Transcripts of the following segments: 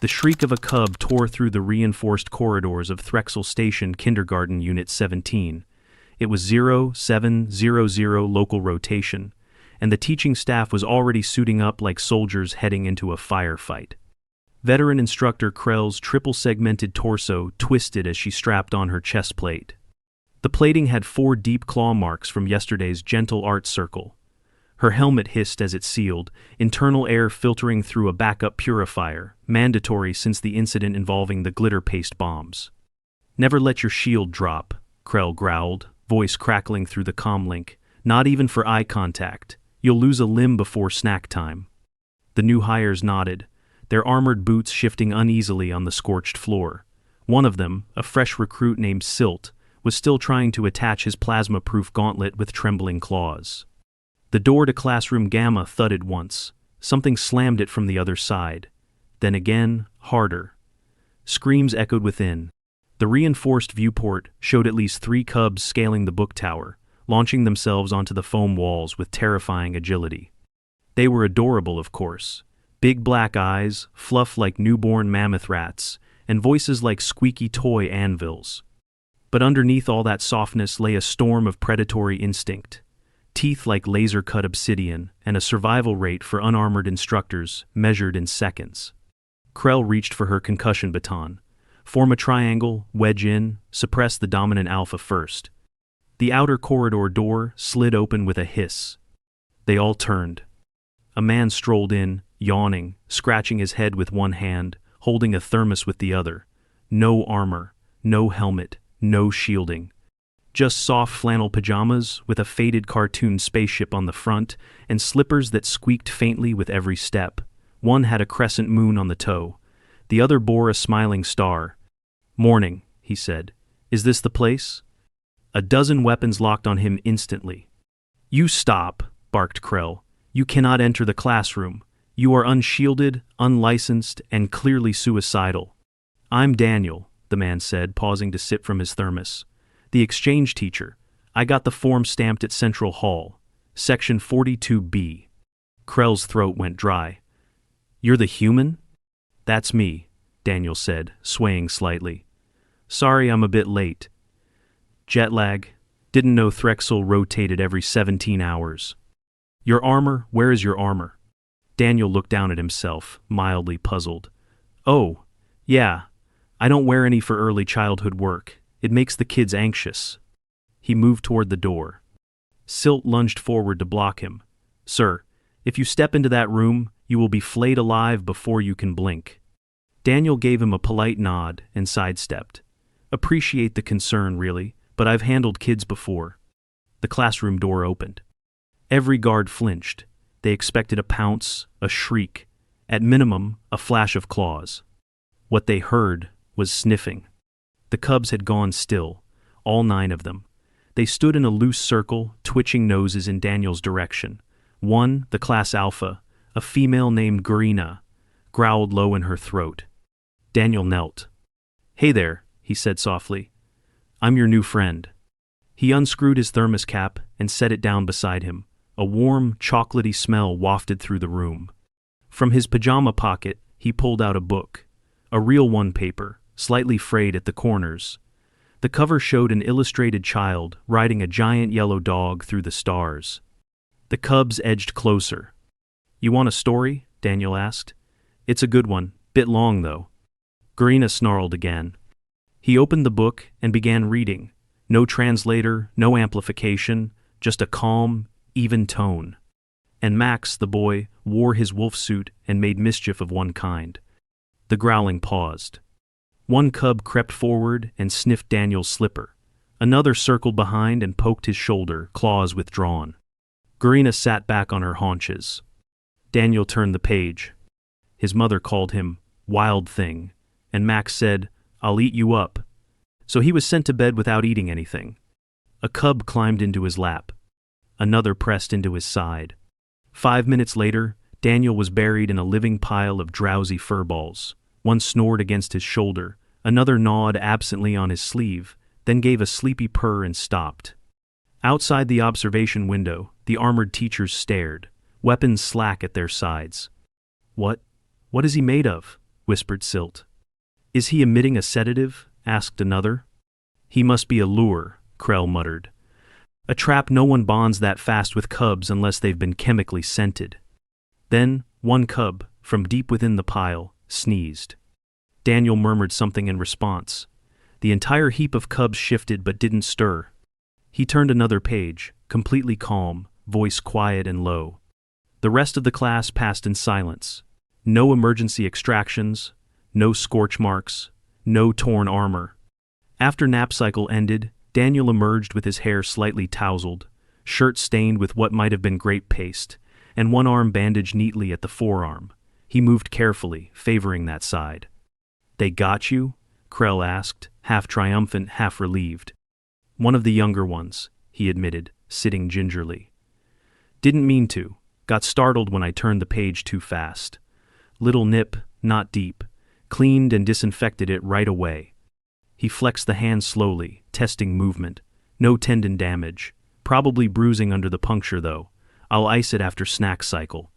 The shriek of a cub tore through the reinforced corridors of Threxel Station Kindergarten Unit 17. It was 0700 local rotation, and the teaching staff was already suiting up like soldiers heading into a firefight. Veteran instructor Krell's triple-segmented torso twisted as she strapped on her chest plate. The plating had 4 deep claw marks from yesterday's gentle art circle. Her helmet hissed as it sealed, internal air filtering through a backup purifier, mandatory since the incident involving the glitter paste bombs. "Never let your shield drop," Krell growled, voice crackling through the comlink. "Not even for eye contact. You'll lose a limb before snack time." The new hires nodded, their armored boots shifting uneasily on the scorched floor. One of them, a fresh recruit named Silt, was still trying to attach his plasma-proof gauntlet with trembling claws. The door to classroom Gamma thudded once. Something slammed it from the other side. Then again, harder. Screams echoed within. The reinforced viewport showed at least 3 cubs scaling the book tower, launching themselves onto the foam walls with terrifying agility. They were adorable, of course. Big black eyes, fluff like newborn mammoth rats, and voices like squeaky toy anvils. But underneath all that softness lay a storm of predatory instinct. Teeth like laser-cut obsidian, and a survival rate for unarmored instructors measured in seconds. Krell reached for her concussion baton. Form a triangle, wedge in, suppress the dominant alpha first. The outer corridor door slid open with a hiss. They all turned. A man strolled in, yawning, scratching his head with one hand, holding a thermos with the other. No armor, no helmet, no shielding. Just soft flannel pajamas with a faded cartoon spaceship on the front and slippers that squeaked faintly with every step. One had a crescent moon on the toe. The other bore a smiling star. "Morning," he said. "Is this the place?" A dozen weapons locked on him instantly. "You stop," barked Krell. "You cannot enter the classroom. You are unshielded, unlicensed, and clearly suicidal." "I'm Daniel," the man said, pausing to sip from his thermos. "The exchange teacher. I got the form stamped at Central Hall. Section 42B. Krell's throat went dry. "You're the human?" "That's me," Daniel said, swaying slightly. "Sorry I'm a bit late. Jet lag. Didn't know Threxel rotated every 17 hours. Your armor, where is your armor?" Daniel looked down at himself, mildly puzzled. "Oh, yeah. I don't wear any for early childhood work. It makes the kids anxious." He moved toward the door. Silt lunged forward to block him. "Sir, if you step into that room, you will be flayed alive before you can blink." Daniel gave him a polite nod and sidestepped. "Appreciate the concern, really, but I've handled kids before." The classroom door opened. Every guard flinched. They expected a pounce, a shriek, at minimum, a flash of claws. What they heard was sniffing. The cubs had gone still, all 9 of them. They stood in a loose circle, twitching noses in Daniel's direction. One, the class alpha, a female named Garina, growled low in her throat. Daniel knelt. "Hey there," he said softly. "I'm your new friend." He unscrewed his thermos cap and set it down beside him. A warm, chocolatey smell wafted through the room. From his pajama pocket, he pulled out a book. A real one-paper, slightly frayed at the corners. The cover showed an illustrated child riding a giant yellow dog through the stars. The cubs edged closer. "You want a story?" Daniel asked. "It's a good one, bit long though." Garina snarled again. He opened the book and began reading. No translator, no amplification, just a calm, even tone. And Max, the boy, wore his wolf suit and made mischief of one kind. The growling paused. One cub crept forward and sniffed Daniel's slipper. Another circled behind and poked his shoulder, claws withdrawn. Garina sat back on her haunches. Daniel turned the page. His mother called him Wild Thing, and Max said, "I'll eat you up." So he was sent to bed without eating anything. A cub climbed into his lap. Another pressed into his side. 5 minutes later, Daniel was buried in a living pile of drowsy furballs. One snored against his shoulder, another gnawed absently on his sleeve, then gave a sleepy purr and stopped. Outside the observation window, the armored teachers stared, weapons slack at their sides. What is he made of?" whispered Silt. Is he emitting a sedative? Asked another. He must be a lure, Krell muttered. A trap no one bonds that fast with cubs unless they've been chemically scented. Then, one cub, from deep within the pile, sneezed. Daniel murmured something in response. The entire heap of cubs shifted but didn't stir. He turned another page, completely calm, voice quiet and low. The rest of the class passed in silence. No emergency extractions, no scorch marks, no torn armor. After nap cycle ended, Daniel emerged with his hair slightly tousled, shirt stained with what might have been grape paste, and one arm bandaged neatly at the forearm. He moved carefully, favoring that side. They got you? Krell asked, half triumphant, half relieved. One of the younger ones, he admitted, sitting gingerly. Didn't mean to. Got startled when I turned the page too fast. Little nip, not deep. Cleaned and disinfected it right away. He flexed the hand slowly, testing movement. No tendon damage. Probably bruising under the puncture though. I'll ice it after snack cycle.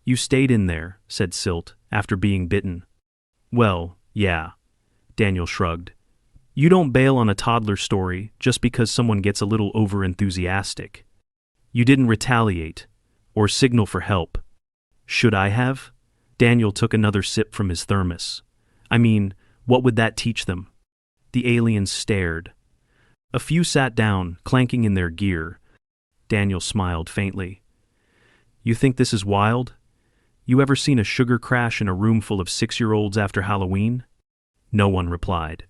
You stayed in there, said Silt, after being bitten. Well, yeah. Daniel shrugged. You don't bail on a toddler story just because someone gets a little over-enthusiastic. You didn't retaliate, or signal for help. Should I have? Daniel took another sip from his thermos. I mean, what would that teach them? The aliens stared. A few sat down, clanking in their gear. Daniel smiled faintly. You think this is wild? You ever seen a sugar crash in a room full of 6-year-olds after Halloween? No one replied.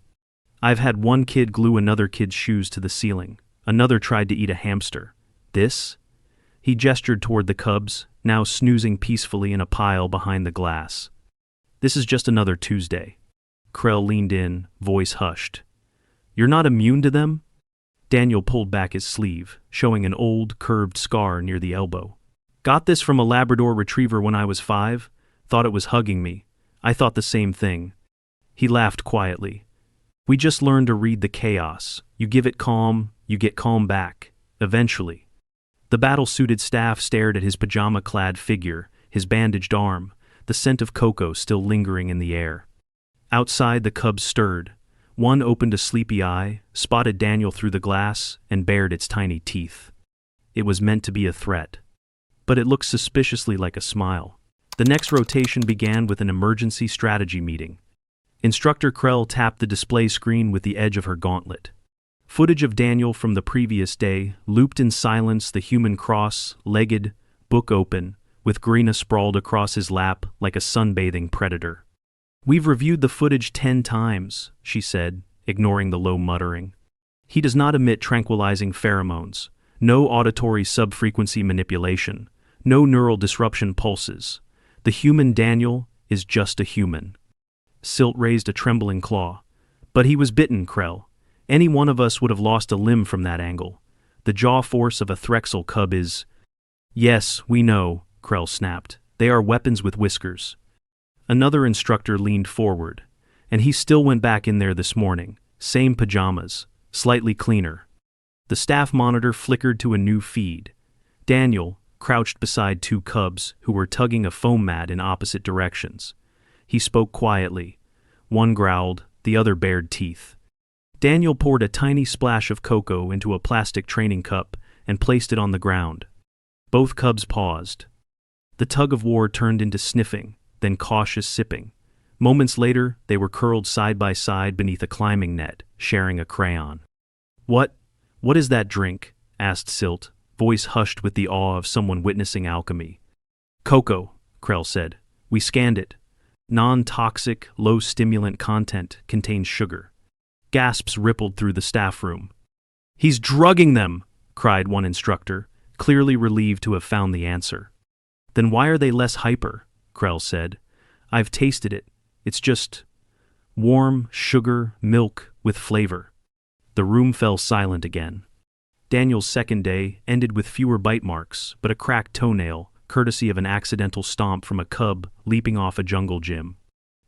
I've had one kid glue another kid's shoes to the ceiling. Another tried to eat a hamster. This? He gestured toward the cubs, now snoozing peacefully in a pile behind the glass. This is just another Tuesday. Krell leaned in, voice hushed. You're not immune to them? Daniel pulled back his sleeve, showing an old, curved scar near the elbow. Got this from a Labrador retriever when I was 5. Thought it was hugging me. I thought the same thing. He laughed quietly. We just learned to read the chaos. You give it calm, you get calm back. Eventually. The battle-suited staff stared at his pajama-clad figure, his bandaged arm, the scent of cocoa still lingering in the air. Outside, the cubs stirred. One opened a sleepy eye, spotted Daniel through the glass, and bared its tiny teeth. It was meant to be a threat. But it looked suspiciously like a smile. The next rotation began with an emergency strategy meeting. Instructor Krell tapped the display screen with the edge of her gauntlet. Footage of Daniel from the previous day, looped in silence, the human cross-legged, book open, with Grina sprawled across his lap like a sunbathing predator. We've reviewed the footage 10 times, she said, ignoring the low muttering. He does not emit tranquilizing pheromones, no auditory subfrequency manipulation, no neural disruption pulses. The human Daniel is just a human. Silt raised a trembling claw. But he was bitten, Krell. Any one of us would have lost a limb from that angle. The jaw force of a Threxel cub is... Yes, we know, Krell snapped. They are weapons with whiskers. Another instructor leaned forward. And he still went back in there this morning. Same pajamas, slightly cleaner. The staff monitor flickered to a new feed. Daniel, crouched beside 2 cubs who were tugging a foam mat in opposite directions. He spoke quietly. One growled, the other bared teeth. Daniel poured a tiny splash of cocoa into a plastic training cup and placed it on the ground. Both cubs paused. The tug-of-war turned into sniffing, then cautious sipping. Moments later, they were curled side by side beneath a climbing net, sharing a crayon. What is that drink? Asked Silt, voice hushed with the awe of someone witnessing alchemy. Cocoa, Krell said. We scanned it. Non-toxic, low-stimulant content contains sugar. Gasps rippled through the staff room. He's drugging them, cried one instructor, clearly relieved to have found the answer. Then why are they less hyper? Krell said. I've tasted it. It's just warm, sugar, milk with flavor. The room fell silent again. Daniel's second day ended with fewer bite marks, but a cracked toenail, courtesy of an accidental stomp from a cub leaping off a jungle gym.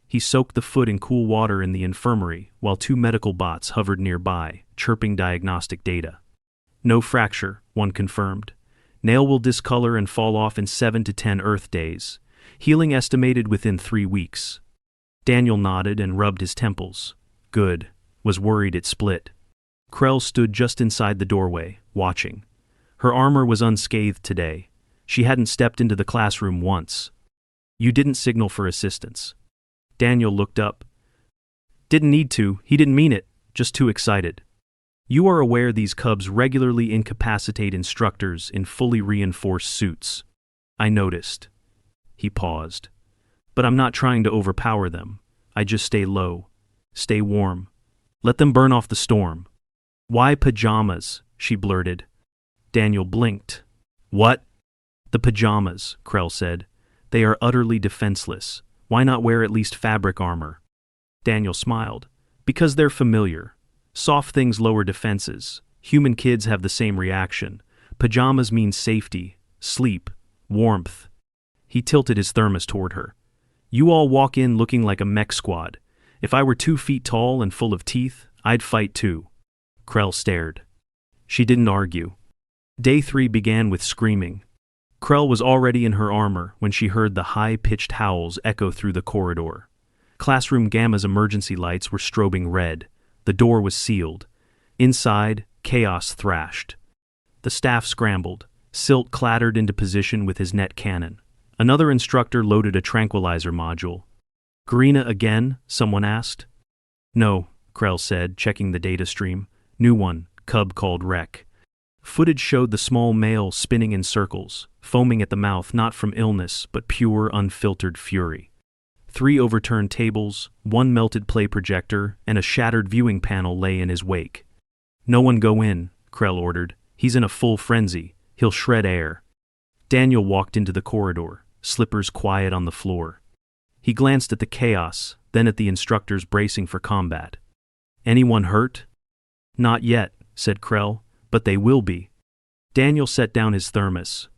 He soaked the foot in cool water in the infirmary, while 2 medical bots hovered nearby, chirping diagnostic data. No fracture, one confirmed. Nail will discolor and fall off in 7 to 10 Earth days. Healing estimated within 3 weeks. Daniel nodded and rubbed his temples. Good. Was worried it split. Krell stood just inside the doorway, watching. Her armor was unscathed today. She hadn't stepped into the classroom once. You didn't signal for assistance. Daniel looked up. Didn't need to, he didn't mean it, just too excited. You are aware these cubs regularly incapacitate instructors in fully reinforced suits. I noticed. He paused. But I'm not trying to overpower them. I just stay low. Stay warm. Let them burn off the storm. Why pajamas? She blurted. Daniel blinked. What? The pajamas, Krell said. They are utterly defenseless. Why not wear at least fabric armor? Daniel smiled. Because they're familiar. Soft things lower defenses. Human kids have the same reaction. Pajamas mean safety, sleep, warmth. He tilted his thermos toward her. You all walk in looking like a mech squad. If I were 2 feet tall and full of teeth, I'd fight too. Krell stared. She didn't argue. Day 3 began with screaming. Krell was already in her armor when she heard the high-pitched howls echo through the corridor. Classroom Gamma's emergency lights were strobing red. The door was sealed. Inside, chaos thrashed. The staff scrambled. Silt clattered into position with his net cannon. Another instructor loaded a tranquilizer module. Garena again? Someone asked. No, Krell said, checking the data stream. New one, cub called Rec. Footage showed the small male spinning in circles, foaming at the mouth not from illness but pure, unfiltered fury. 3 overturned tables, 1 melted play projector, and a shattered viewing panel lay in his wake. No one go in, Krell ordered. He's in a full frenzy. He'll shred air. Daniel walked into the corridor, slippers quiet on the floor. He glanced at the chaos, then at the instructors bracing for combat. Anyone hurt? Not yet, said Krell, but they will be. Daniel set down his thermos.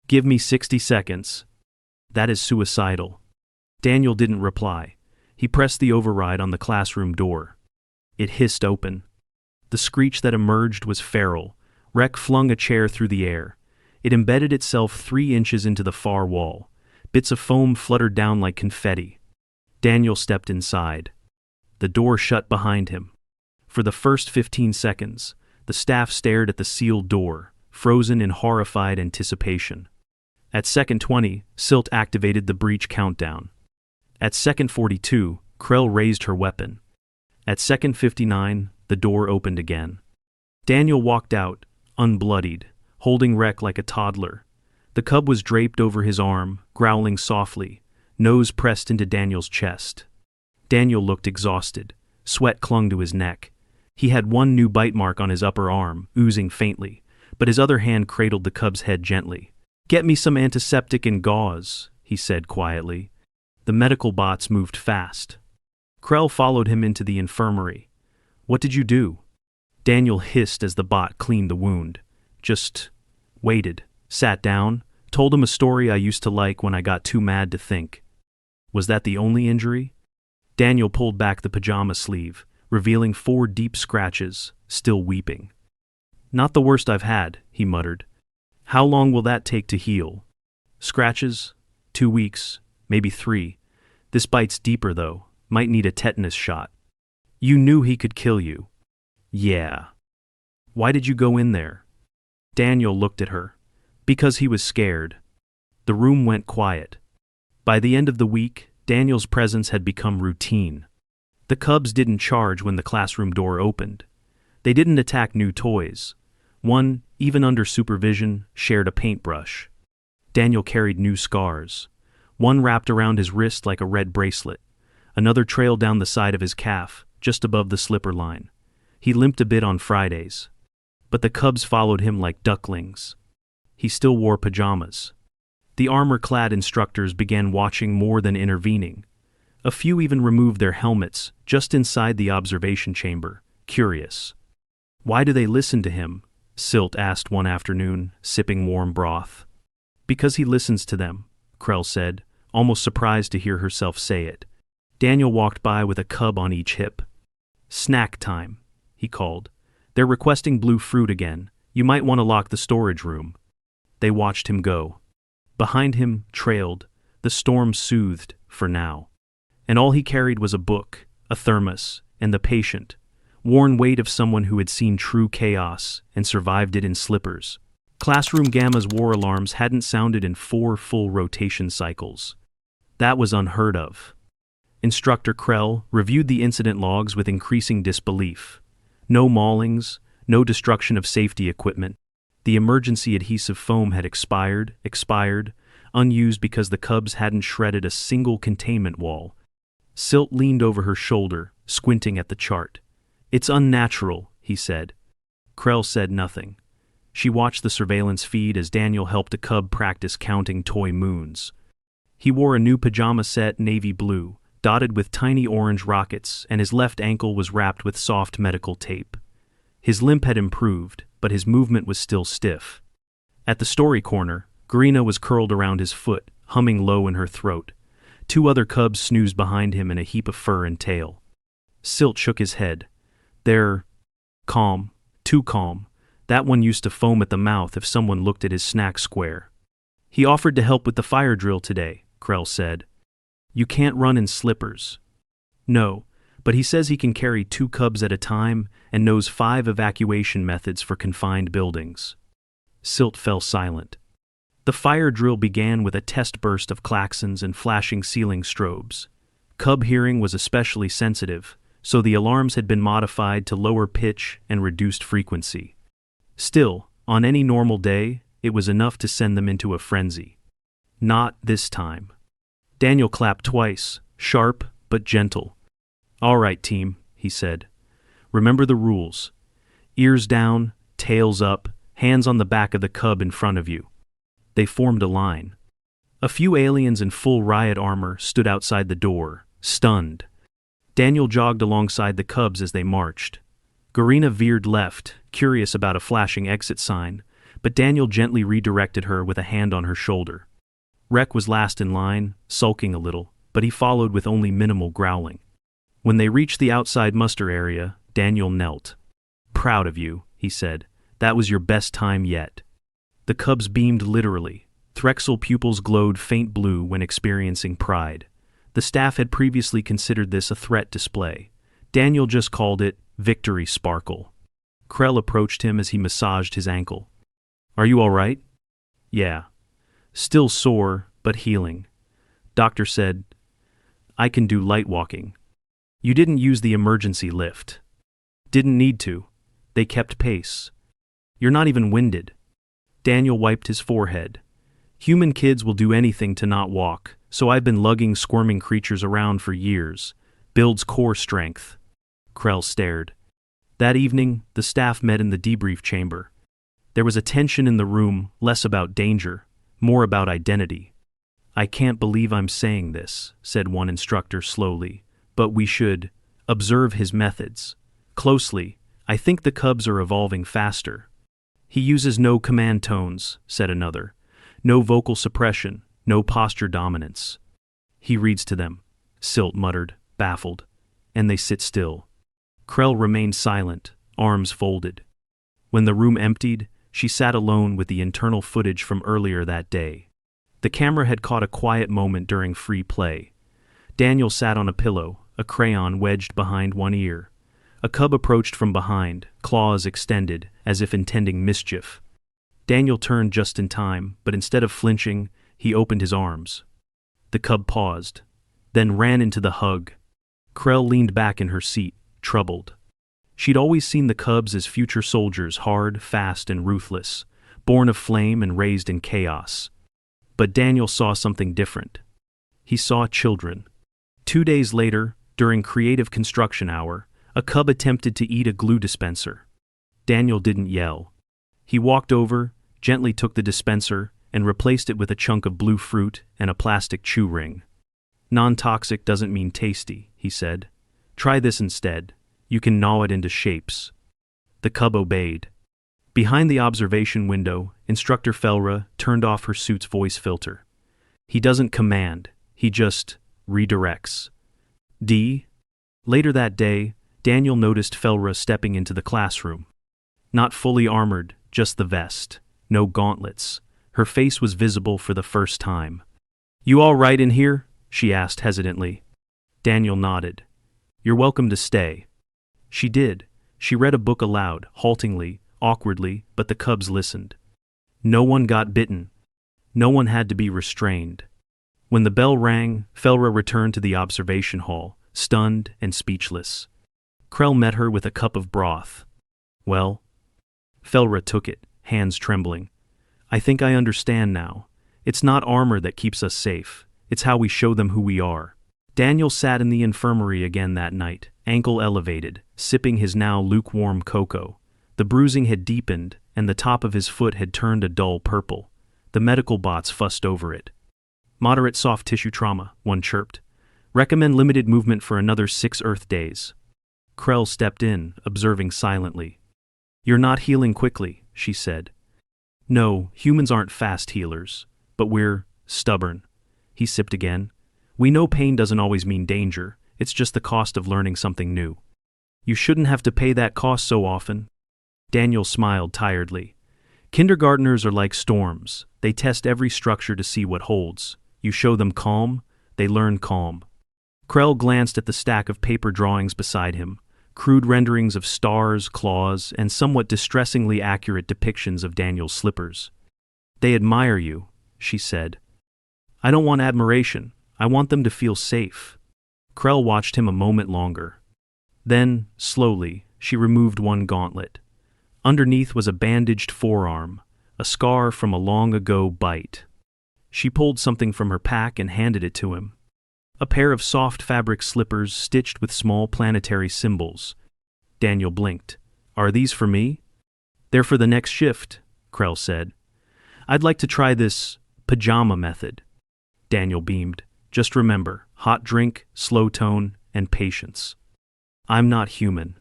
Give me 60 seconds. That is suicidal. Daniel didn't reply. He pressed the override on the classroom door. It hissed open. The screech that emerged was feral. Rec flung a chair through the air. It embedded itself 3 inches into the far wall. Bits of foam fluttered down like confetti. Daniel stepped inside. The door shut behind him. For the first 15 seconds, the staff stared at the sealed door, frozen in horrified anticipation. At second 20, Silt activated the breach countdown. At second 42, Krell raised her weapon. At second 59, the door opened again. Daniel walked out, unbloodied, holding Rec like a toddler. The cub was draped over his arm, growling softly, nose pressed into Daniel's chest. Daniel looked exhausted. Sweat clung to his neck. He had 1 new bite mark on his upper arm, oozing faintly, but his other hand cradled the cub's head gently. Get me some antiseptic and gauze, he said quietly. The medical bots moved fast. Krell followed him into the infirmary. What did you do? Daniel hissed as the bot cleaned the wound. Just waited, sat down, told him a story I used to like when I got too mad to think. Was that the only injury? Daniel pulled back the pajama sleeve, revealing 4 deep scratches, still weeping. Not the worst I've had, he muttered. How long will that take to heal? Scratches? 2 weeks, maybe 3. This bite's deeper though, might need a tetanus shot. You knew he could kill you. Yeah. Why did you go in there? Daniel looked at her. Because he was scared. The room went quiet. By the end of the week, Daniel's presence had become routine. The cubs didn't charge when the classroom door opened. They didn't attack new toys. One, even under supervision, shared a paintbrush. Daniel carried new scars. One wrapped around his wrist like a red bracelet. Another trailed down the side of his calf, just above the slipper line. He limped a bit on Fridays. But the cubs followed him like ducklings. He still wore pajamas. The armor-clad instructors began watching more than intervening. A few even removed their helmets, just inside the observation chamber, curious. Why do they listen to him? Silt asked one afternoon, sipping warm broth. Because he listens to them, Krell said, almost surprised to hear herself say it. Daniel walked by with a cub on each hip. Snack time, he called. They're requesting blue fruit again. You might want to lock the storage room. They watched him go. Behind him, trailed, the storm soothed, for now. and all he carried was a book, a thermos, and the patient, worn weight of someone who had seen true chaos and survived it in slippers. Classroom Gamma's war alarms hadn't sounded in 4 full rotation cycles. That was unheard of. Instructor Krell reviewed the incident logs with increasing disbelief. No maulings, no destruction of safety equipment. The emergency adhesive foam had expired, unused because the cubs hadn't shredded a single containment wall. Silt leaned over her shoulder, squinting at the chart. "It's unnatural," he said. Krell said nothing. She watched the surveillance feed as Daniel helped a cub practice counting toy moons. He wore a new pajama set, navy blue, dotted with tiny orange rockets, and his left ankle was wrapped with soft medical tape. His limp had improved, but his movement was still stiff. At the story corner, Garina was curled around his foot, humming low in her throat. 2 other cubs snoozed behind him in a heap of fur and tail. Silt shook his head. "They're calm, too calm. That one used to foam at the mouth if someone looked at his snack square." "He offered to help with the fire drill today," Krell said. "You can't run in slippers." "No, but he says he can carry 2 cubs at a time and knows 5 evacuation methods for confined buildings." Silt fell silent. The fire drill began with a test burst of klaxons and flashing ceiling strobes. Cub hearing was especially sensitive, so the alarms had been modified to lower pitch and reduced frequency. Still, on any normal day, it was enough to send them into a frenzy. Not this time. Daniel clapped twice, sharp but gentle. "All right, team," he said. "Remember the rules. Ears down, tails up, hands on the back of the cub in front of you." They formed a line. A few aliens in full riot armor stood outside the door, stunned. Daniel jogged alongside the cubs as they marched. Garina veered left, curious about a flashing exit sign, but Daniel gently redirected her with a hand on her shoulder. Rek was last in line, sulking a little, but he followed with only minimal growling. When they reached the outside muster area, Daniel knelt. "Proud of you," he said. "That was your best time yet." The cubs beamed literally. Threxel pupils glowed faint blue when experiencing pride. The staff had previously considered this a threat display. Daniel just called it victory sparkle. Krell approached him as he massaged his ankle. "Are you all right?" "Yeah. Still sore, but healing." Doctor said, "I can do light walking." "You didn't use the emergency lift." "Didn't need to. They kept pace." "You're not even winded." Daniel wiped his forehead. "Human kids will do anything to not walk, so I've been lugging squirming creatures around for years. Builds core strength." Krell stared. That evening, the staff met in the debrief chamber. There was a tension in the room, less about danger, more about identity. "I can't believe I'm saying this," said one instructor slowly, "but we should observe his methods closely. I think the cubs are evolving faster." "He uses no command tones," said another. "No vocal suppression, no posture dominance." "He reads to them," Silt muttered, baffled. "And they sit still." Krell remained silent, arms folded. When the room emptied, she sat alone with the internal footage from earlier that day. The camera had caught a quiet moment during free play. Daniel sat on a pillow, a crayon wedged behind one ear. A cub approached from behind, claws extended, as if intending mischief. Daniel turned just in time, but instead of flinching, he opened his arms. The cub paused, then ran into the hug. Krell leaned back in her seat, troubled. She'd always seen the cubs as future soldiers, hard, fast, and ruthless, born of flame and raised in chaos. But Daniel saw something different. He saw children. 2 days later, during creative construction hour, a cub attempted to eat a glue dispenser. Daniel didn't yell. He walked over, gently took the dispenser, and replaced it with a chunk of blue fruit and a plastic chew ring. "Non-toxic doesn't mean tasty," he said. "Try this instead. You can gnaw it into shapes." The cub obeyed. Behind the observation window, Instructor Felra turned off her suit's voice filter. "He doesn't command, he just redirects." Later that day, Daniel noticed Felra stepping into the classroom. Not fully armored, just the vest, no gauntlets. Her face was visible for the first time. "You all right in here?" she asked hesitantly. Daniel nodded. You're welcome to stay. She did. She read a book aloud, haltingly, awkwardly, but the cubs listened. No one got bitten. No one had to be restrained. When the bell rang, Felra returned to the observation hall, stunned and speechless. Krell met her with a cup of broth. Well? Felra took it, hands trembling. I think I understand now. It's not armor that keeps us safe. It's how we show them who we are. Daniel sat in the infirmary again that night, ankle elevated, sipping his now lukewarm cocoa. The bruising had deepened, and the top of his foot had turned a dull purple. The medical bots fussed over it. Moderate soft tissue trauma, one chirped. Recommend limited movement for another 6 Earth days. Krell stepped in, observing silently. You're not healing quickly, she said. No, humans aren't fast healers, but we're stubborn. He sipped again. We know pain doesn't always mean danger, it's just the cost of learning something new. You shouldn't have to pay that cost so often. Daniel smiled tiredly. Kindergartners are like storms. They test every structure to see what holds. You show them calm, they learn calm. Krell glanced at the stack of paper drawings beside him, crude renderings of stars, claws, and somewhat distressingly accurate depictions of Daniel's slippers. They admire you, she said. I don't want admiration. I want them to feel safe. Krell watched him a moment longer. Then, slowly, she removed one gauntlet. Underneath was a bandaged forearm, a scar from a long-ago bite. She pulled something from her pack and handed it to him. A pair of soft fabric slippers stitched with small planetary symbols. Daniel blinked. Are these for me? They're for the next shift, Krell said. I'd like to try this pajama method. Daniel beamed. Just remember, hot drink, slow tone, and patience. I'm not human.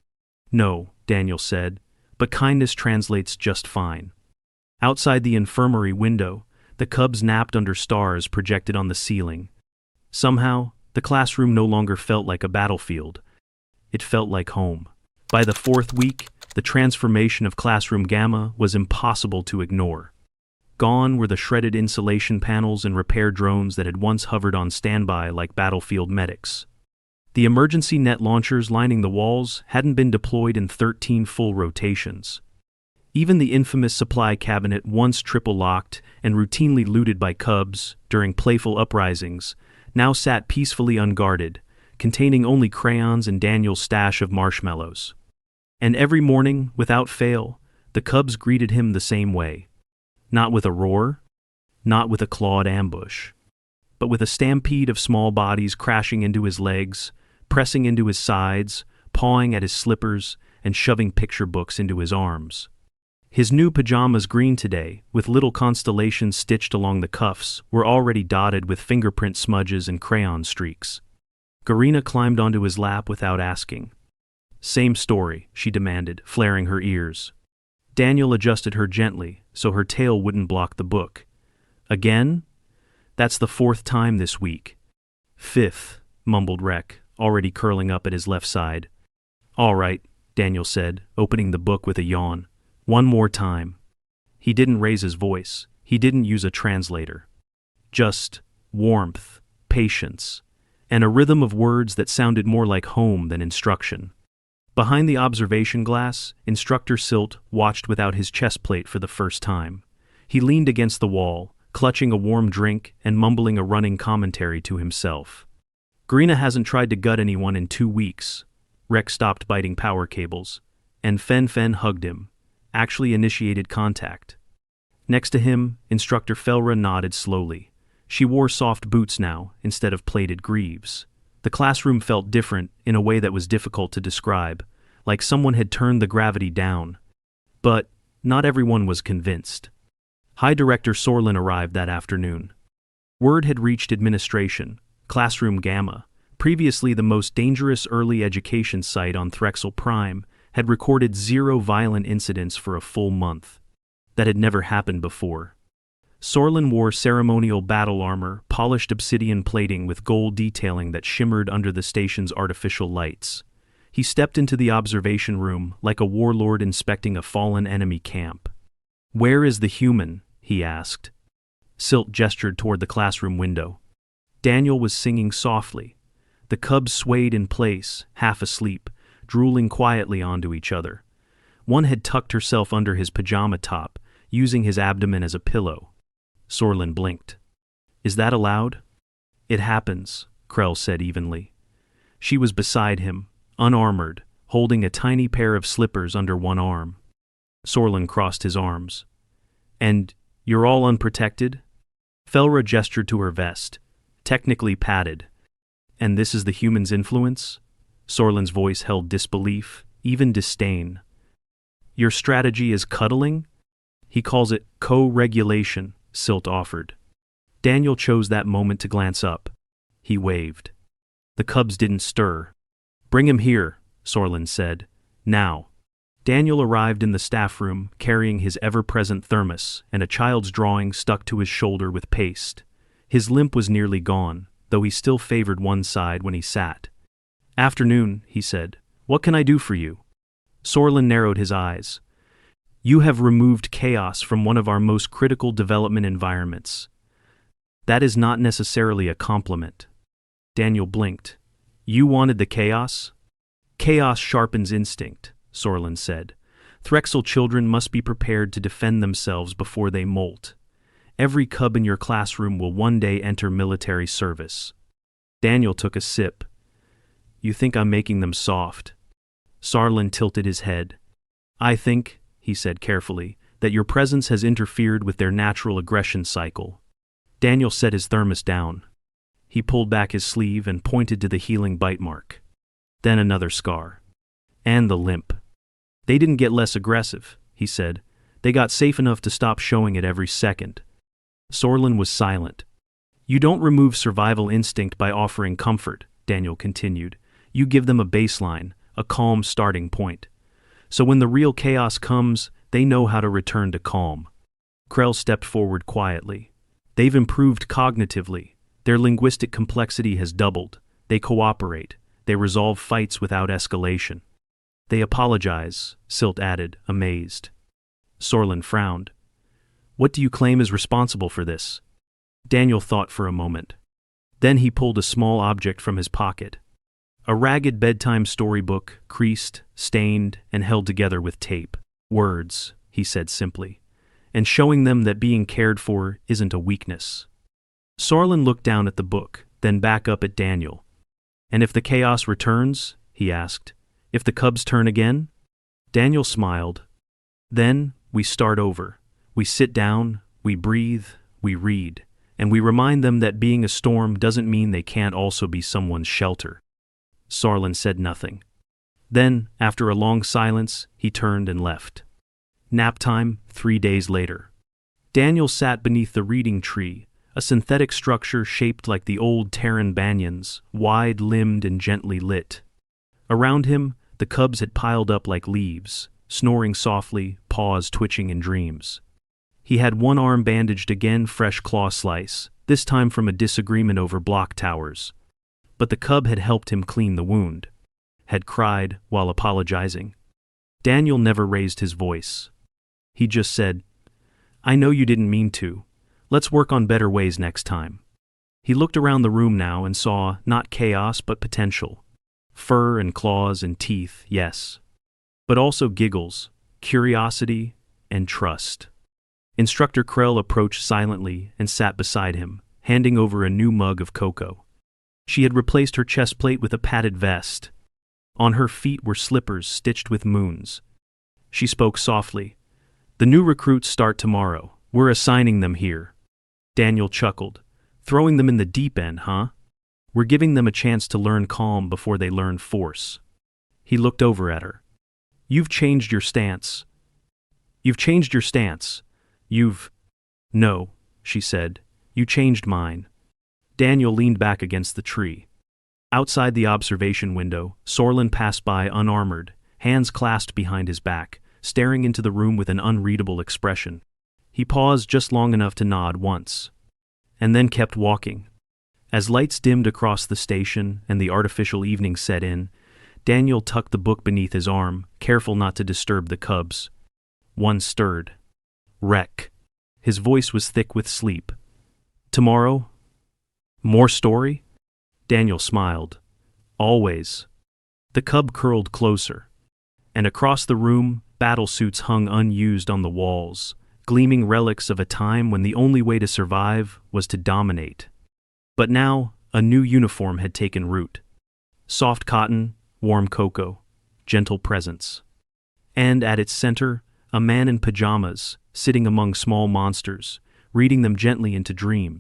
No, Daniel said, but kindness translates just fine. Outside the infirmary window, the cubs napped under stars projected on the ceiling. Somehow, the classroom no longer felt like a battlefield. It felt like home. By the 4th week, the transformation of Classroom Gamma was impossible to ignore. Gone were the shredded insulation panels and repair drones that had once hovered on standby like battlefield medics. The emergency net launchers lining the walls hadn't been deployed in 13 full rotations. Even the infamous supply cabinet, once triple-locked and routinely looted by cubs during playful uprisings, now sat peacefully unguarded, containing only crayons and Daniel's stash of marshmallows. And every morning, without fail, the cubs greeted him the same way. Not with a roar, not with a clawed ambush, but with a stampede of small bodies crashing into his legs, pressing into his sides, pawing at his slippers, and shoving picture books into his arms. His new pajamas, green today, with little constellations stitched along the cuffs, were already dotted with fingerprint smudges and crayon streaks. Garina climbed onto his lap without asking. Same story, she demanded, flaring her ears. Daniel adjusted her gently, so her tail wouldn't block the book. Again? That's the 4th time this week. 5th, mumbled Rek, already curling up at his left side. All right, Daniel said, opening the book with a yawn. One more time. He didn't raise his voice. He didn't use a translator. Just warmth, patience, and a rhythm of words that sounded more like home than instruction. Behind the observation glass, Instructor Silt watched without his chest plate for the first time. He leaned against the wall, clutching a warm drink and mumbling a running commentary to himself. Garina hasn't tried to gut anyone in 2 weeks. Rek stopped biting power cables, and Fen hugged him, actually initiated contact. Next to him, Instructor Felra nodded slowly. She wore soft boots now, instead of plated greaves. The classroom felt different in a way that was difficult to describe, like someone had turned the gravity down. But not everyone was convinced. High Director Sorlin arrived that afternoon. Word had reached administration, Classroom Gamma, previously the most dangerous early education site on Threxel Prime, had recorded 0 violent incidents for a full month. That had never happened before. Sorlin wore ceremonial battle armor, polished obsidian plating with gold detailing that shimmered under the station's artificial lights. He stepped into the observation room like a warlord inspecting a fallen enemy camp. Where is the human? He asked. Silt gestured toward the classroom window. Daniel was singing softly. The cubs swayed in place, half asleep, drooling quietly onto each other. One had tucked herself under his pajama top, using his abdomen as a pillow. Sorlin blinked. "Is that allowed?" "It happens," Krell said evenly. She was beside him, unarmored, holding a tiny pair of slippers under one arm. Sorlin crossed his arms. "And you're all unprotected?" Felra gestured to her vest, technically padded. "And this is the human's influence?" Sorlin's voice held disbelief, even disdain. "Your strategy is cuddling?" "He calls it co-regulation," Silt offered. Daniel chose that moment to glance up. He waved. The cubs didn't stir. "Bring him here," Sorlin said. "Now." Daniel arrived in the staff room, carrying his ever-present thermos and a child's drawing stuck to his shoulder with paste. His limp was nearly gone, though he still favored one side when he sat. "Afternoon," he said. "What can I do for you?" Sorlin narrowed his eyes. "You have removed chaos from one of our most critical development environments. That is not necessarily a compliment." Daniel blinked. "You wanted the chaos?" "Chaos sharpens instinct," Sorlin said. "Threxel children must be prepared to defend themselves before they molt. Every cub in your classroom will one day enter military service." Daniel took a sip. "You think I'm making them soft?" Sorlin tilted his head. "I think," he said carefully, "that your presence has interfered with their natural aggression cycle." Daniel set his thermos down. He pulled back his sleeve and pointed to the healing bite mark. Then another scar. "And the limp." "They didn't get less aggressive," he said. "They got safe enough to stop showing it every second." Sorlin was silent. "You don't remove survival instinct by offering comfort," Daniel continued. "You give them a baseline, a calm starting point. So when the real chaos comes, they know how to return to calm." Krell stepped forward quietly. "They've improved cognitively. Their linguistic complexity has doubled. They cooperate. They resolve fights without escalation." "They apologize," Silt added, amazed. Sorlin frowned. "What do you claim is responsible for this?" Daniel thought for a moment. Then he pulled a small object from his pocket. A ragged bedtime storybook, creased, stained, and held together with tape. "Words," he said simply, "and showing them that being cared for isn't a weakness." Sorlin looked down at the book, then back up at Daniel. "And if the chaos returns?" he asked. "If the cubs turn again?" Daniel smiled. "Then, we start over. We sit down, we breathe, we read, and we remind them that being a storm doesn't mean they can't also be someone's shelter." Sorlin said nothing. Then, after a long silence, he turned and left. Nap time, 3 days later. Daniel sat beneath the reading tree, a synthetic structure shaped like the old Terran banyans, wide-limbed and gently lit. Around him, the cubs had piled up like leaves, snoring softly, paws twitching in dreams. He had one arm bandaged again, fresh claw slice, this time from a disagreement over block towers. But the cub had helped him clean the wound. Had cried while apologizing. Daniel never raised his voice. He just said, "I know you didn't mean to. Let's work on better ways next time." He looked around the room now and saw not chaos but potential. Fur and claws and teeth, yes. But also giggles, curiosity, and trust. Instructor Krell approached silently and sat beside him, handing over a new mug of cocoa. She had replaced her chest plate with a padded vest. On her feet were slippers stitched with moons. She spoke softly. "The new recruits start tomorrow. We're assigning them here." Daniel chuckled. "Throwing them in the deep end, huh? We're giving them a chance to learn calm before they learn force." He looked over at her. "You've changed your stance. You've changed your stance. You've—" "No," she said. "You changed mine." Daniel leaned back against the tree. Outside the observation window, Sorlin passed by unarmored, hands clasped behind his back, staring into the room with an unreadable expression. He paused just long enough to nod once, and then kept walking. As lights dimmed across the station and the artificial evening set in, Daniel tucked the book beneath his arm, careful not to disturb the cubs. One stirred. "Wreck." His voice was thick with sleep. "Tomorrow? More story?" Daniel smiled. Always. The cub curled closer. And across the room, battle suits hung unused on the walls, gleaming relics of a time when the only way to survive was to dominate. But now, a new uniform had taken root. Soft cotton, warm cocoa, gentle presence. And at its center, a man in pajamas, sitting among small monsters, reading them gently into dreams.